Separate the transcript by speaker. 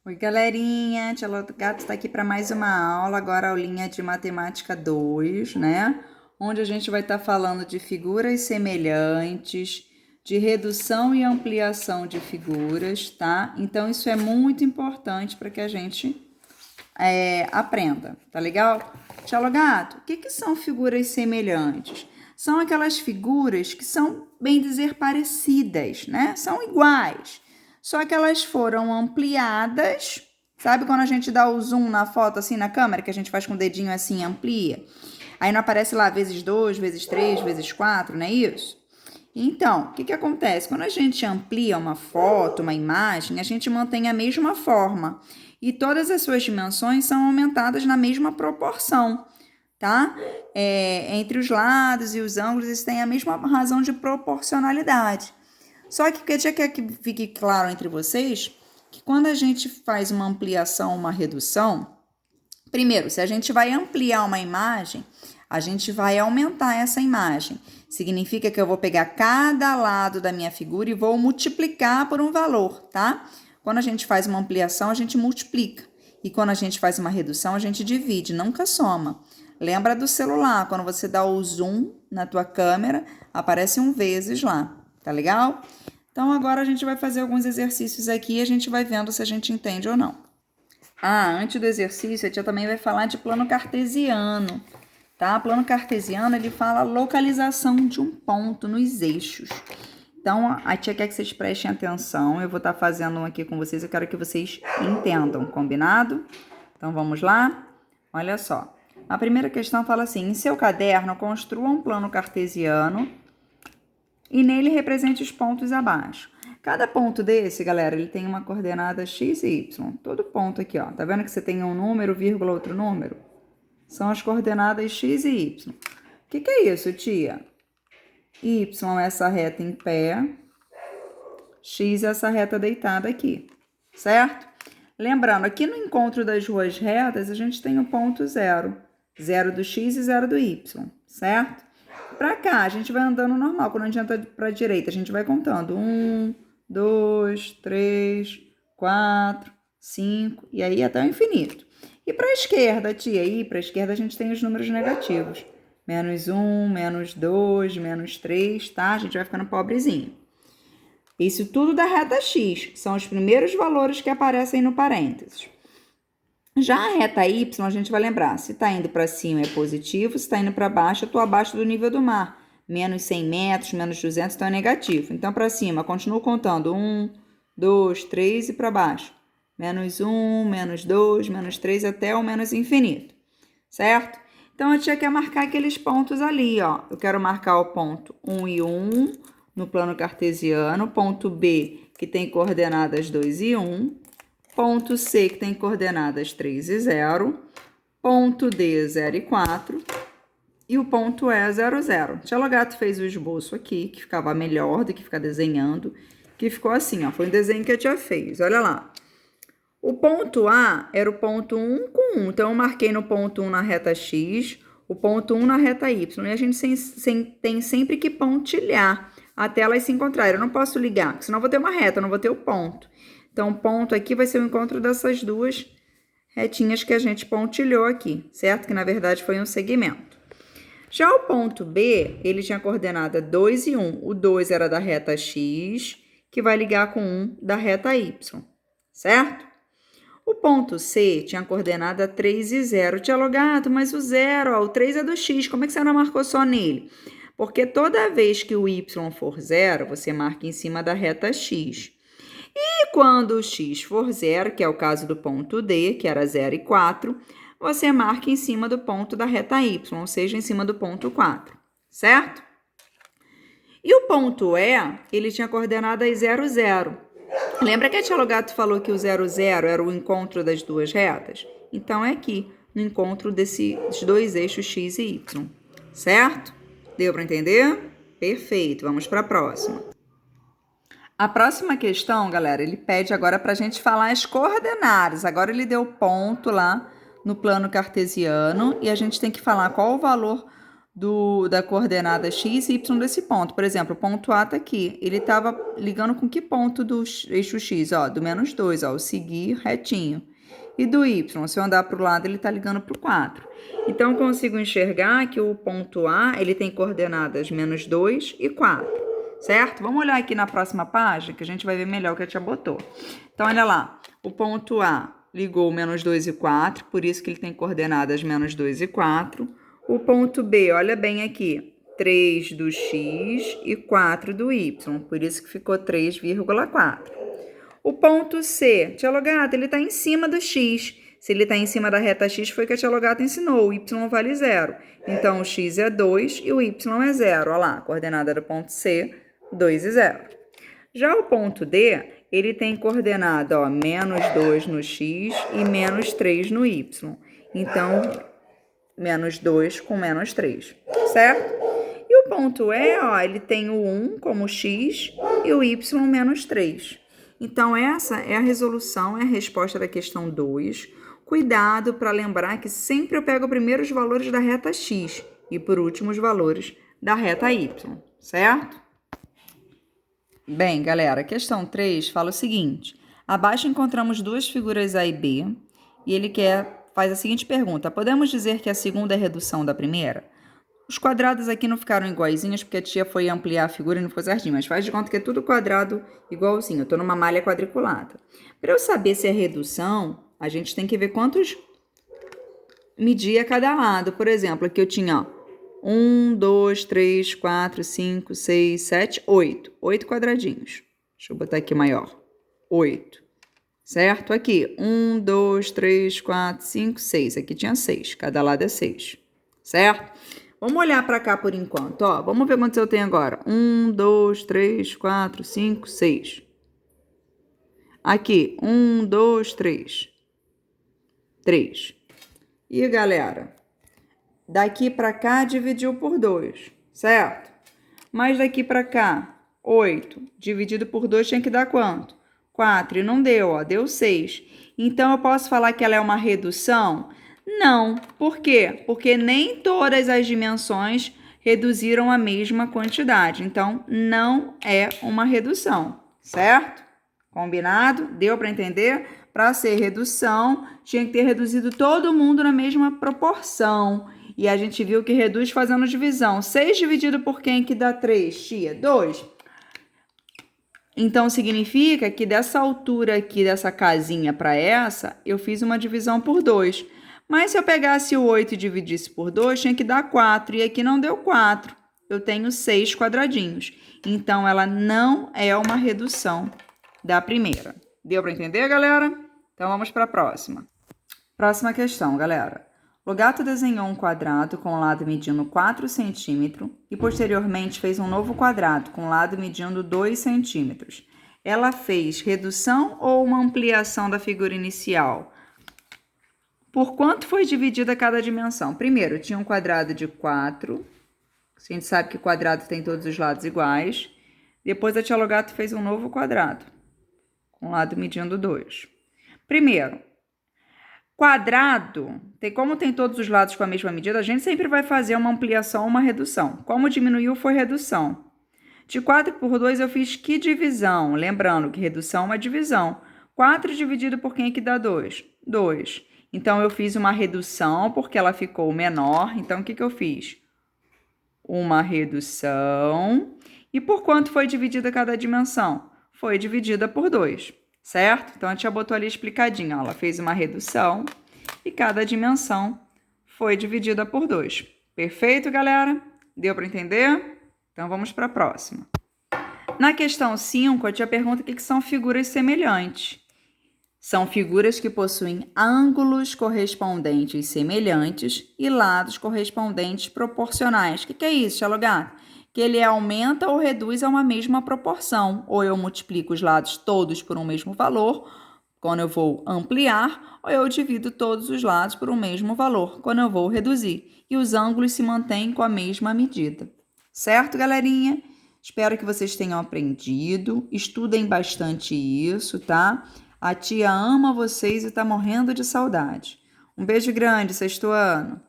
Speaker 1: Oi, galerinha, Tia Gato está aqui para mais uma aula, agora a aulinha de Matemática 2, né? Onde a gente vai estar falando de figuras semelhantes, de redução e ampliação de figuras, tá? Então, isso é muito importante para que a gente aprenda, tá legal? Tia Gato, o que são figuras semelhantes? São aquelas figuras que são, bem dizer, parecidas, né? São iguais. Só que elas foram ampliadas. Sabe quando a gente dá o zoom na foto, assim, na câmera, que a gente faz com o dedinho assim, amplia? Aí não aparece lá vezes 2, vezes 3, vezes 4, não é isso? Então, o que acontece? Quando a gente amplia uma foto, uma imagem, a gente mantém a mesma forma. E todas as suas dimensões são aumentadas na mesma proporção, tá? Entre os lados e os ângulos, eles têm a mesma razão de proporcionalidade. Só que o que eu já quero que fique claro entre vocês, que quando a gente faz uma ampliação, uma redução, primeiro, se a gente vai ampliar uma imagem, a gente vai aumentar essa imagem. Significa que eu vou pegar cada lado da minha figura e vou multiplicar por um valor, tá? Quando a gente faz uma ampliação, a gente multiplica. E quando a gente faz uma redução, a gente divide, nunca soma. Lembra do celular, quando você dá o zoom na tua câmera, aparece um vezes lá. Tá legal? Então, agora a gente vai fazer alguns exercícios aqui e a gente vai vendo se a gente entende ou não. Antes do exercício, a tia também vai falar de plano cartesiano, tá? Plano cartesiano, ele fala localização de um ponto nos eixos. Então, a tia quer que vocês prestem atenção. Eu vou estar fazendo um aqui com vocês, eu quero que vocês entendam, combinado? Então, vamos lá? Olha só. A primeira questão fala assim: em seu caderno, construa um plano cartesiano e nele represente os pontos abaixo. Cada ponto desse, galera, ele tem uma coordenada x e y. Todo ponto aqui, ó. Tá vendo que você tem um número, vírgula, outro número? São as coordenadas x e y. O que é isso, tia? Y é essa reta em pé, x é essa reta deitada aqui, certo? Lembrando, aqui no encontro das duas retas, a gente tem o ponto zero. Zero do x e zero do y, certo? Pra cá, a gente vai andando normal. Quando a gente anda pra direita, a gente vai contando. 1, 2, 3, 4, 5, e aí até o infinito. E pra esquerda, tia, aí pra esquerda a gente tem os números negativos. Menos 1, menos 2, menos 3, tá? A gente vai ficando pobrezinho. Isso tudo da reta x, são os primeiros valores que aparecem no parênteses. Já a reta y, a gente vai lembrar, se está indo para cima é positivo, se está indo para baixo, eu estou abaixo do nível do mar. Menos 100 metros, menos 200, então é negativo. Então, para cima, continuo contando 1, 2, 3 e para baixo. Menos 1, menos 2, menos 3 até o menos infinito, certo? Então, eu tinha que marcar aqueles pontos ali, ó. Eu quero marcar o ponto 1 e 1 no plano cartesiano, ponto B, que tem coordenadas 2 e 1, ponto C, que tem coordenadas 3 e 0, ponto D, 0 e 4, e o ponto E, 0, 0. Tia Gato fez o esboço aqui, que ficava melhor do que ficar desenhando, que ficou assim, ó, foi um desenho que a tia fez, olha lá. O ponto A era o ponto 1 com 1, então eu marquei no ponto 1 na reta X, o ponto 1 na reta Y, e a gente tem sempre que pontilhar até elas se encontrarem. Eu não posso ligar, porque senão eu vou ter uma reta, eu não vou ter o ponto. Então, o ponto aqui vai ser o encontro dessas duas retinhas que a gente pontilhou aqui, certo? Que, na verdade, foi um segmento. Já o ponto B, ele tinha coordenada 2 e 1. O 2 era da reta X, que vai ligar com 1 da reta Y, certo? O ponto C tinha coordenada 3 e 0. Tia Gato, mas o 0, ó, o 3 é do X, como é que você não marcou só nele? Porque toda vez que o Y for 0, você marca em cima da reta X. E quando o x for 0, que é o caso do ponto D, que era 0 e 4, você marca em cima do ponto da reta y, ou seja, em cima do ponto 4, certo? E o ponto E, ele tinha coordenadas 0, 0. Lembra que a tia Gato falou que o 0, 0 era o encontro das duas retas? Então, é aqui, no encontro desses dois eixos x e y, certo? Deu para entender? Perfeito, vamos para a próxima. A próxima questão, galera, ele pede agora para a gente falar as coordenadas. Agora ele deu ponto lá no plano cartesiano e a gente tem que falar qual o valor da coordenada x e y desse ponto. Por exemplo, o ponto A está aqui. Ele estava ligando com que ponto do eixo x? Ó, do menos 2, ó, o seguir retinho. E do y, se eu andar para o lado, ele está ligando para o 4. Então, eu consigo enxergar que o ponto A ele tem coordenadas menos 2 e 4, certo? Vamos olhar aqui na próxima página, que a gente vai ver melhor o que a tia botou. Então, olha lá. O ponto A ligou menos 2 e 4, por isso que ele tem coordenadas menos 2 e 4. O ponto B, olha bem aqui, 3 do x e 4 do y, por isso que ficou 3,4. O ponto C, tia Logato, ele está em cima do x. Se ele está em cima da reta x, foi o que a tia Logato ensinou, o y vale 0. Então, o x é 2 e o y é 0. Olha lá, a coordenada do ponto C, 2 e 0. Já o ponto D, ele tem coordenada, ó, menos 2 no x e menos 3 no y. Então, menos 2 com menos 3, certo? E o ponto E, ó, ele tem o 1 como x e o y menos 3. Então, essa é a resolução, é a resposta da questão 2. Cuidado para lembrar que sempre eu pego primeiro os valores da reta x e por último os valores da reta y, certo? Bem, galera, a questão 3 fala o seguinte. Abaixo encontramos duas figuras A e B e ele faz a seguinte pergunta. Podemos dizer que a segunda é a redução da primeira? Os quadrados aqui não ficaram iguaizinhos porque a tia foi ampliar a figura e não foi certinho, mas faz de conta que é tudo quadrado igualzinho. Eu estou numa malha quadriculada. Para eu saber se é redução, a gente tem que ver quantos medir a cada lado. Por exemplo, aqui eu tinha 1, 2, 3, 4, 5, 6, 7, 8. 8 quadradinhos. Deixa eu botar aqui maior. 8. Certo? Aqui, 1, 2, 3, 4, 5, 6. Aqui tinha 6. Cada lado é 6. Certo? Vamos olhar para cá por enquanto, ó. Vamos ver quantos eu tenho agora. 1, 2, 3, 4, 5, 6. Aqui, 1, 2, 3. 3. E, galera, daqui para cá dividiu por 2, certo? Mas daqui para cá, 8 dividido por 2 tinha que dar quanto? 4. E não deu, ó. Deu 6. Então, eu posso falar que ela é uma redução? Não. Por quê? Porque nem todas as dimensões reduziram a mesma quantidade. Então, não é uma redução, certo? Combinado? Deu para entender? Para ser redução, tinha que ter reduzido todo mundo na mesma proporção. E a gente viu que reduz fazendo divisão. 6 dividido por quem que dá 3, tia? 2. Então, significa que dessa altura aqui, dessa casinha para essa, eu fiz uma divisão por 2. Mas se eu pegasse o 8 e dividisse por 2, tinha que dar 4. E aqui não deu 4. Eu tenho 6 quadradinhos. Então, ela não é uma redução da primeira. Deu para entender, galera? Então, vamos para a próxima. Próxima questão, galera. Logato desenhou um quadrado com o lado medindo 4 centímetros e, posteriormente, fez um novo quadrado com o lado medindo 2 centímetros. Ela fez redução ou uma ampliação da figura inicial? Por quanto foi dividida cada dimensão? Primeiro, tinha um quadrado de 4. A gente sabe que quadrado tem todos os lados iguais. Depois, a tia Logato fez um novo quadrado, com o lado medindo 2. Primeiro, quadrado, como tem todos os lados com a mesma medida, a gente sempre vai fazer uma ampliação ou uma redução. Como diminuiu, foi redução. De 4 por 2, eu fiz que divisão? Lembrando que redução é uma divisão. 4 dividido por quem que dá 2? 2. Então, eu fiz uma redução porque ela ficou menor. Então, o que eu fiz? Uma redução. E por quanto foi dividida cada dimensão? Foi dividida por 2, certo? Então, a tia botou ali explicadinho. Ó, ela fez uma redução e cada dimensão foi dividida por 2. Perfeito, galera? Deu para entender? Então, vamos para a próxima. Na questão 5, a tia pergunta o que são figuras semelhantes. São figuras que possuem ângulos correspondentes semelhantes e lados correspondentes proporcionais. O que é isso, tia Logato? Que ele aumenta ou reduz a uma mesma proporção. Ou eu multiplico os lados todos por um mesmo valor, quando eu vou ampliar, ou eu divido todos os lados por um mesmo valor, quando eu vou reduzir. E os ângulos se mantêm com a mesma medida. Certo, galerinha? Espero que vocês tenham aprendido. Estudem bastante isso, tá? A tia ama vocês e tá morrendo de saudade. Um beijo grande, sexto ano.